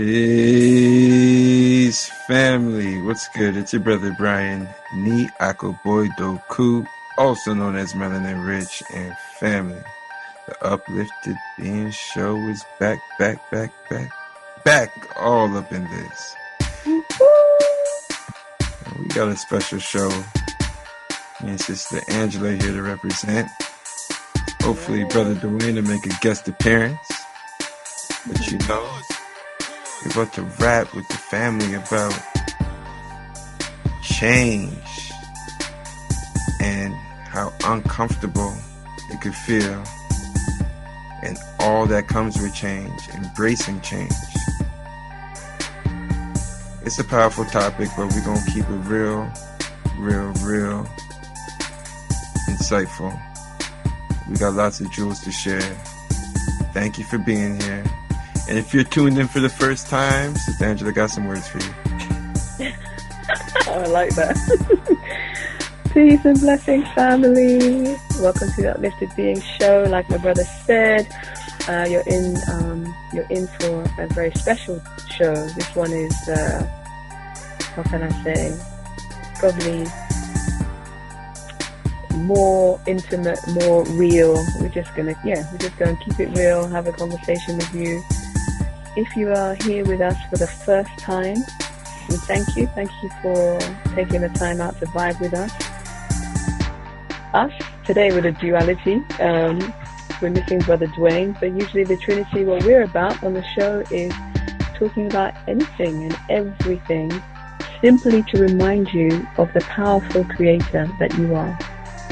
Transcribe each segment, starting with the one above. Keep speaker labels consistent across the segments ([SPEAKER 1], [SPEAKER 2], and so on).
[SPEAKER 1] Peace, family. What's good? It's your brother Brian, Ni Akoboy Doku, also known as Melanin Rich, and family. The Uplifted Being Show is back, all up in this. And we got a special show. Me and Sister Angela here to represent. Hopefully, Brother Dwayne to make a guest appearance. But you know, we're about to rap with the family about change and how uncomfortable it could feel and all that comes with change, embracing change. It's a powerful topic, but we're going to keep it real insightful. We got lots of jewels to share. Thank you for being here. And if you're tuned in for the first time, Sister Angela got some words for you.
[SPEAKER 2] I like that. Peace and blessings, family. Welcome to the Uplifted Being Show. Like my brother said, you're in for a very special show. This one is, how can I say, probably more intimate, more real. We're just gonna keep it real, have a conversation with you. If you are here with us for the first time, we thank you for taking the time out to vibe with us. Today with a duality, we're missing Brother Dwayne, but usually the Trinity, what we're about on the show is talking about anything and everything, simply to remind you of the powerful creator that you are.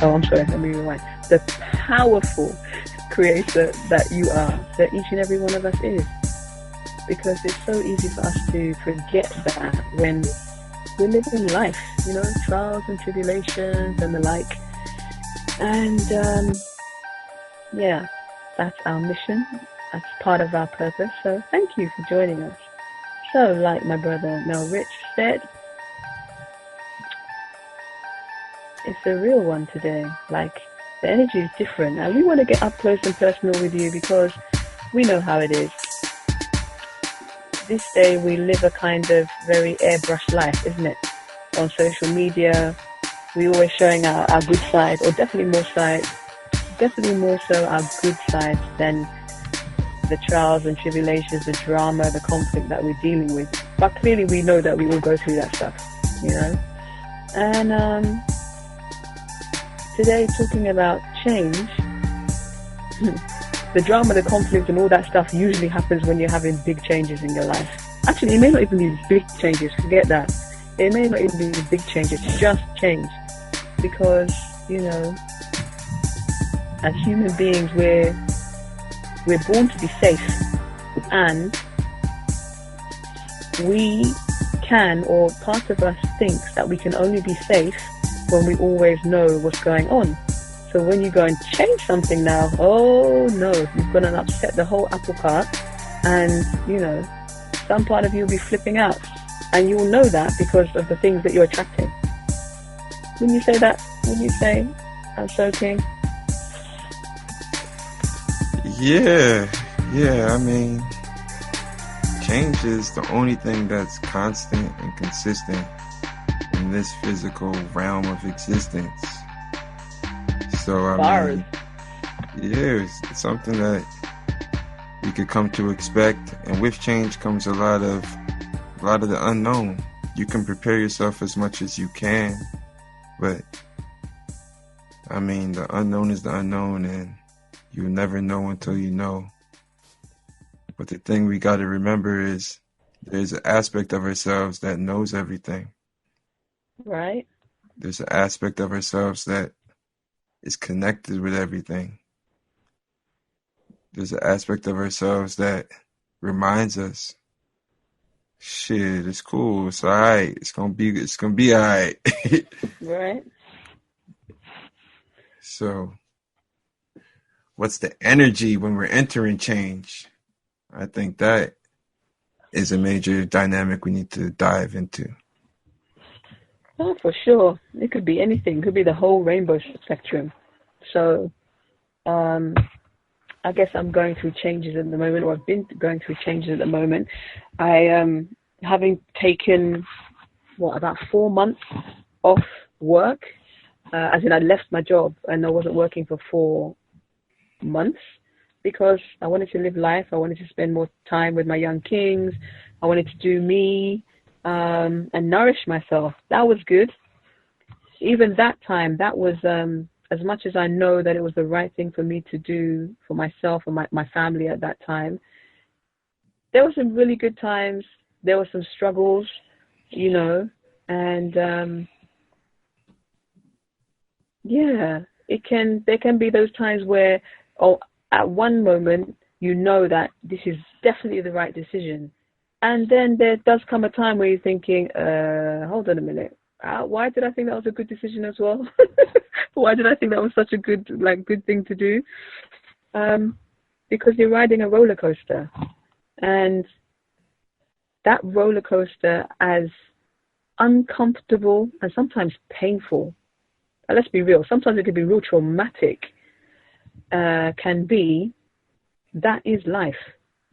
[SPEAKER 2] Oh, I'm sorry, let me rewind. The powerful creator that you are, that each and every one of us is. Because it's so easy for us to forget that when we're living life, trials and tribulations and the like. And that's our mission. That's part of our purpose. So thank you for joining us. So like my brother Mel Rich said, it's a real one today. Like, the energy is different. And we want to get up close and personal with you because we know how it is. This day we live a kind of very airbrushed life, isn't it? On social media, we're always showing our good side, or definitely more so our good side than the trials and tribulations, the drama, the conflict that we're dealing with. But clearly we know that we all go through that stuff, And today talking about change, the drama, the conflict and all that stuff usually happens when you're having big changes in your life. Actually, it may not even be big changes, forget that. It may not even be big changes, just change. Because, as human beings, we're born to be safe. And we can, or part of us thinks that we can only be safe when we always know what's going on. So when you go and change something now, oh no, you've gone and upset the whole apple cart, and some part of you will be flipping out, and you will know that because of the things that you're attracting. When you say that, I'm soaking.
[SPEAKER 1] Yeah, I mean, change is the only thing that's constant and consistent in this physical realm of existence. So it's something that we could come to expect, and with change comes a lot of the unknown. You can prepare yourself as much as you can, but the unknown is the unknown, and you'll never know until you know. But the thing we got to remember is there's an aspect of ourselves that knows everything.
[SPEAKER 2] Right.
[SPEAKER 1] There's an aspect of ourselves that is connected with everything. There's an aspect of ourselves that reminds us, shit, it's cool, it's alright, it's gonna be alright.
[SPEAKER 2] Right.
[SPEAKER 1] So, what's the energy when we're entering change? I think that is a major dynamic we need to dive into.
[SPEAKER 2] Oh, for sure. It could be anything. It could be the whole rainbow spectrum. So, I guess I'm going through changes at the moment, or I've been going through changes at the moment. I having taken about 4 months off work, as in I left my job and I wasn't working for 4 months because I wanted to live life. I wanted to spend more time with my young kings. I wanted to do me and nourish myself. That was good. Even that time, that was as much as I know that it was the right thing for me to do for myself and my family at that time. There were some really good times. There were some struggles, and yeah, there can be those times where, at one moment you know that this is definitely the right decision, and then there does come a time where you're thinking, hold on a minute, why did I think that was a good decision as well? Why did I think that was such a good thing to do? Because you're riding a roller coaster, and that roller coaster, as uncomfortable and sometimes painful, and let's be real, sometimes it can be real traumatic, can be, that is life.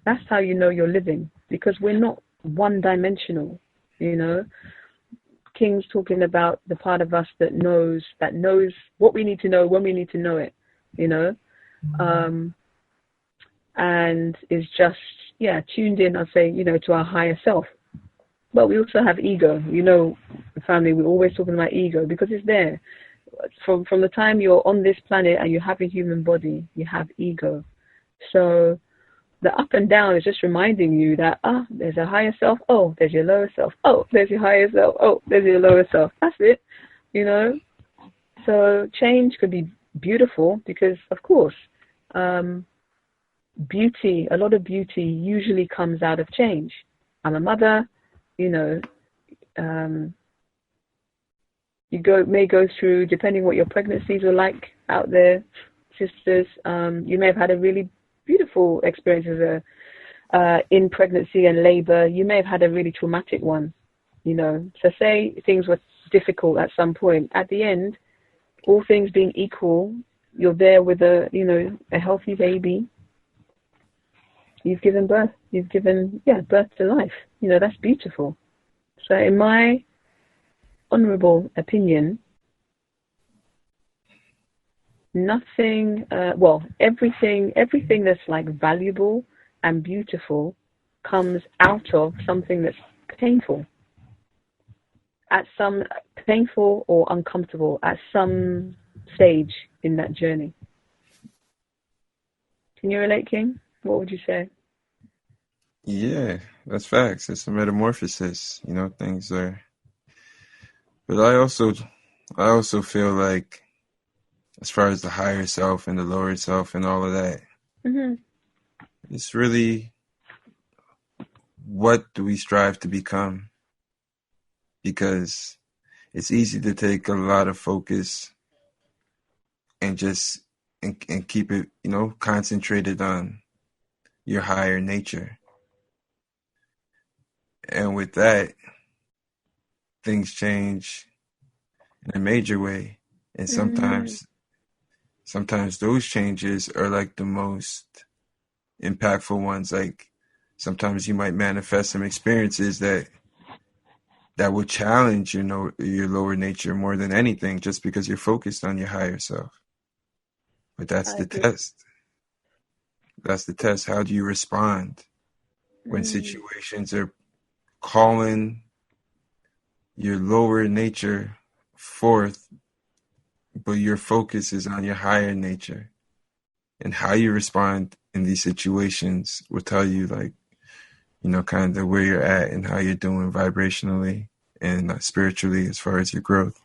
[SPEAKER 2] That's how you know you're living, because we're not one-dimensional, King's talking about the part of us that knows what we need to know when we need to know it, and is just, tuned in, I'll say, to our higher self. But we also have ego, family, we're always talking about ego because it's there. From the time you're on this planet and you have a human body, you have ego. So the up and down is just reminding you that, there's a higher self, there's your lower self, there's your higher self, there's your lower self. That's it, So change could be beautiful because, of course, beauty, a lot of beauty usually comes out of change. I'm a mother, you may go through, depending what your pregnancies were like out there, sisters, you may have had a really beautiful experience in pregnancy and labor. You may have had a really traumatic one, So say things were difficult at some point. At the end, all things being equal, you're there with a healthy baby. You've given birth. You've given, birth to life. That's beautiful. So in my honorable opinion, nothing, everything that's like valuable and beautiful comes out of something that's painful. Painful or uncomfortable at some stage in that journey. Can you relate, King? What would you say?
[SPEAKER 1] Yeah, that's facts. It's a metamorphosis. Things are. But I also feel like, as far as the higher self and the lower self and all of that, it's really, what do we strive to become? Because it's easy to take a lot of focus and just and keep it, concentrated on your higher nature. And with that, things change in a major way. And sometimes those changes are like the most impactful ones. Like sometimes you might manifest some experiences that will challenge, your lower nature more than anything, just because you're focused on your higher self. But that's the test. That's the test. How do you respond when situations are calling your lower nature forth, but your focus is on your higher nature? And how you respond in these situations will tell you, kind of where you're at and how you're doing vibrationally and spiritually as far as your growth.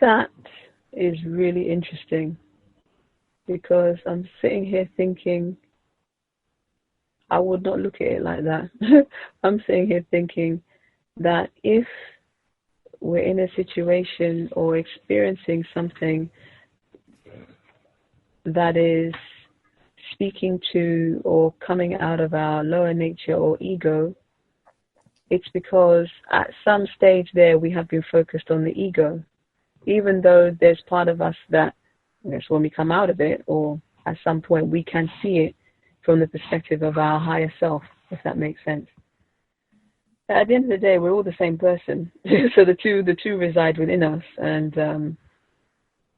[SPEAKER 2] That is really interesting, because I'm sitting here thinking, I would not look at it like that. I'm sitting here thinking that if we're in a situation or experiencing something that is speaking to or coming out of our lower nature or ego, it's because at some stage there we have been focused on the ego, even though there's part of us that It's when we come out of it, or at some point we can see it from the perspective of our higher self, if that makes sense. At the end of the day, we're all the same person. So the two reside within us, and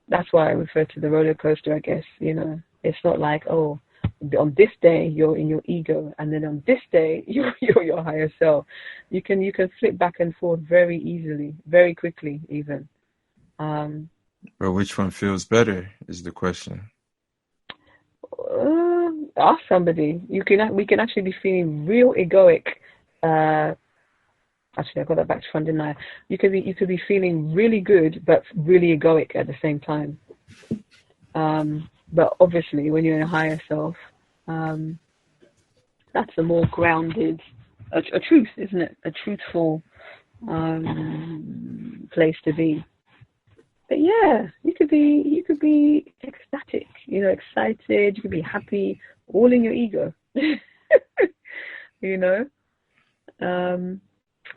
[SPEAKER 2] that's why I refer to the roller coaster, I guess. It's not like, oh, on this day you're in your ego, and then on this day you're your higher self. You can flip back and forth very easily, very quickly, even.
[SPEAKER 1] But which one feels better is the question.
[SPEAKER 2] Ask somebody. We can actually be feeling real egoic. Actually, I got that back to front, didn't I? You could be feeling really good, but really egoic at the same time. But obviously, when you're in a higher self, that's a more grounded, a truth, isn't it? A truthful place to be. But yeah, you could be ecstatic, excited. You could be happy, all in your ego.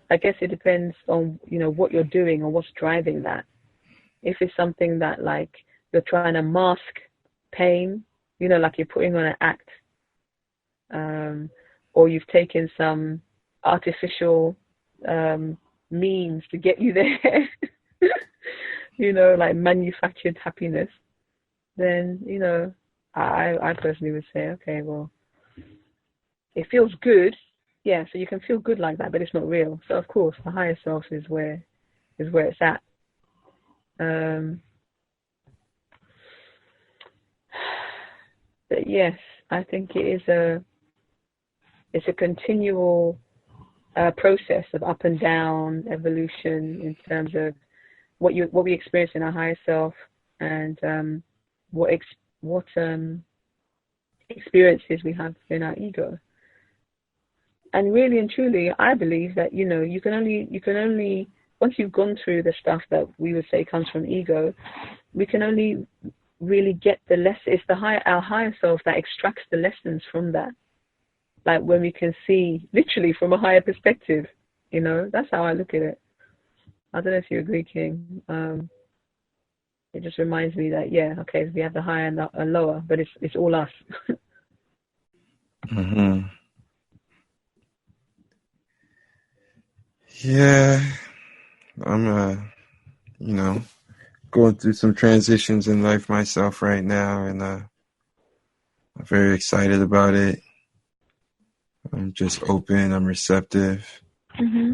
[SPEAKER 2] I guess it depends on what you're doing or what's driving that. If it's something that, like, you're trying to mask pain, like you're putting on an act, or you've taken some artificial means to get you there, like manufactured happiness, then, I personally would say, okay, well, it feels good. Yeah, so you can feel good like that, but it's not real. So, of course, the higher self is where it's at. But yes, I think it's a continual process of up and down evolution in terms of what we experience in our higher self, and what experiences we have in our ego. And really and truly, I believe that you can only once you've gone through the stuff that we would say comes from ego, we can only really get the lesson. It's our higher self that extracts the lessons from that. Like when we can see literally from a higher perspective, that's how I look at it. I don't know if you agree, King. It just reminds me that, yeah, okay, we have the higher and the lower, but it's all us.
[SPEAKER 1] Mm-hmm. Yeah, I'm going through some transitions in life myself right now, and I'm very excited about it. I'm just open. I'm receptive.
[SPEAKER 2] Mm-hmm.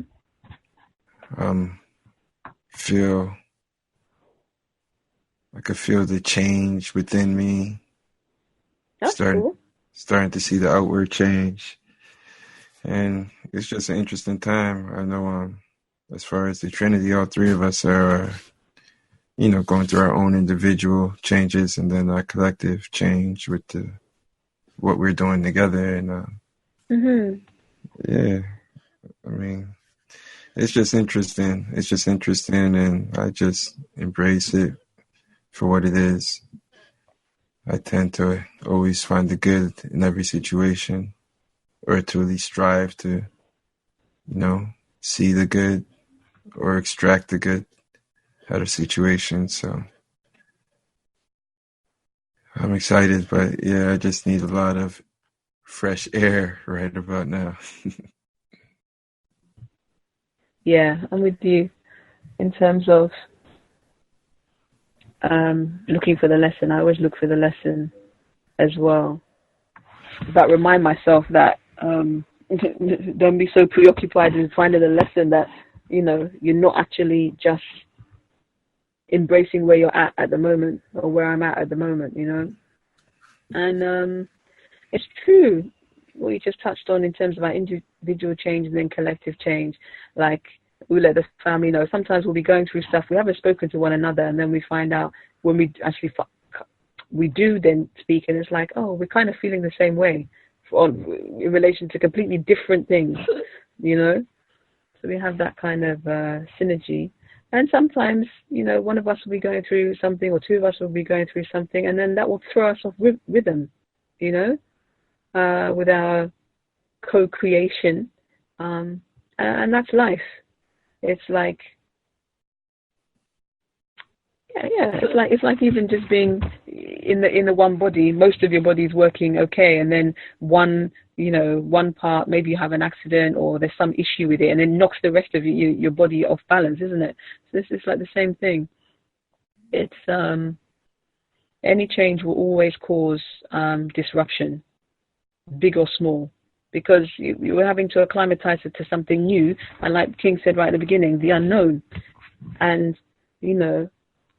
[SPEAKER 1] I could feel the change within me.
[SPEAKER 2] That's cool.
[SPEAKER 1] Starting to see the outward change, and it's just an interesting time. I know, as far as the Trinity, all three of us are, going through our own individual changes, and then our collective change with what we're doing together, and
[SPEAKER 2] Mm-hmm.
[SPEAKER 1] yeah, I mean, it's just interesting. It's just interesting, and I just embrace it for what it is. I tend to always find the good in every situation, or to at least strive to, see the good or extract the good out of situations. So I'm excited, but yeah, I just need a lot of fresh air right about now.
[SPEAKER 2] Yeah, I'm with you in terms of looking for the lesson. I always look for the lesson as well. But remind myself that don't be so preoccupied with finding a lesson that you're not actually just embracing where you're at the moment, or where I'm at the moment. And it's true what you just touched on in terms of our individual change and then collective change. Like, we let the family know. Sometimes we'll be going through stuff we haven't spoken to one another, and then we find out when we actually we do then speak, and it's like, oh, we're kind of feeling the same way in relation to completely different things, So we have that kind of synergy. And sometimes, one of us will be going through something, or two of us will be going through something, and then that will throw us off rhythm, with our co-creation. And that's life. It's like, Yeah. It's like even just being in the one body. Most of your body is working okay, and then one part, maybe you have an accident or there's some issue with it, and then knocks the rest of your body off balance, isn't it? So this is like the same thing. It's any change will always cause disruption, big or small, because you're having to acclimatize it to something new. And like King said right at the beginning, the unknown. And you know,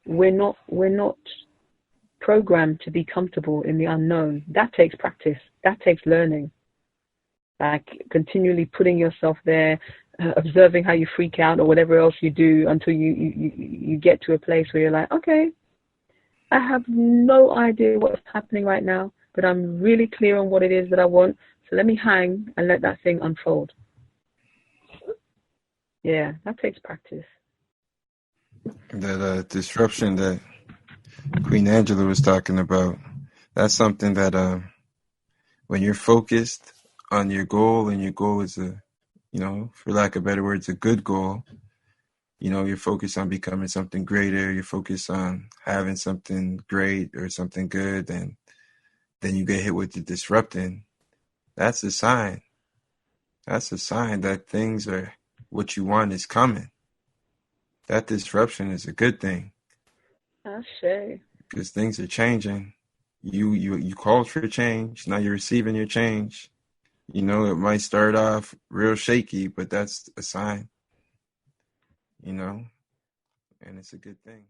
[SPEAKER 2] we're not programmed to be comfortable in the unknown. That takes practice. That takes learning. Like continually putting yourself there, observing how you freak out or whatever else you do until you get to a place where you're like, okay, I have no idea what's happening right now, but I'm really clear on what it is that I want. So let me hang and let that thing unfold. Yeah, that takes practice.
[SPEAKER 1] That disruption that Queen Angela was talking about, that's something that when you're focused on your goal, and your goal is for lack of better words, a good goal, you're focused on becoming something greater, you're focused on having something great or something good, and then you get hit with the disrupting. That's a sign. That's a sign that things are, what you want is coming. That disruption is a good thing.
[SPEAKER 2] I say.
[SPEAKER 1] Because things are changing. You called for change. Now you're receiving your change. It might start off real shaky, but that's a sign. And it's a good thing.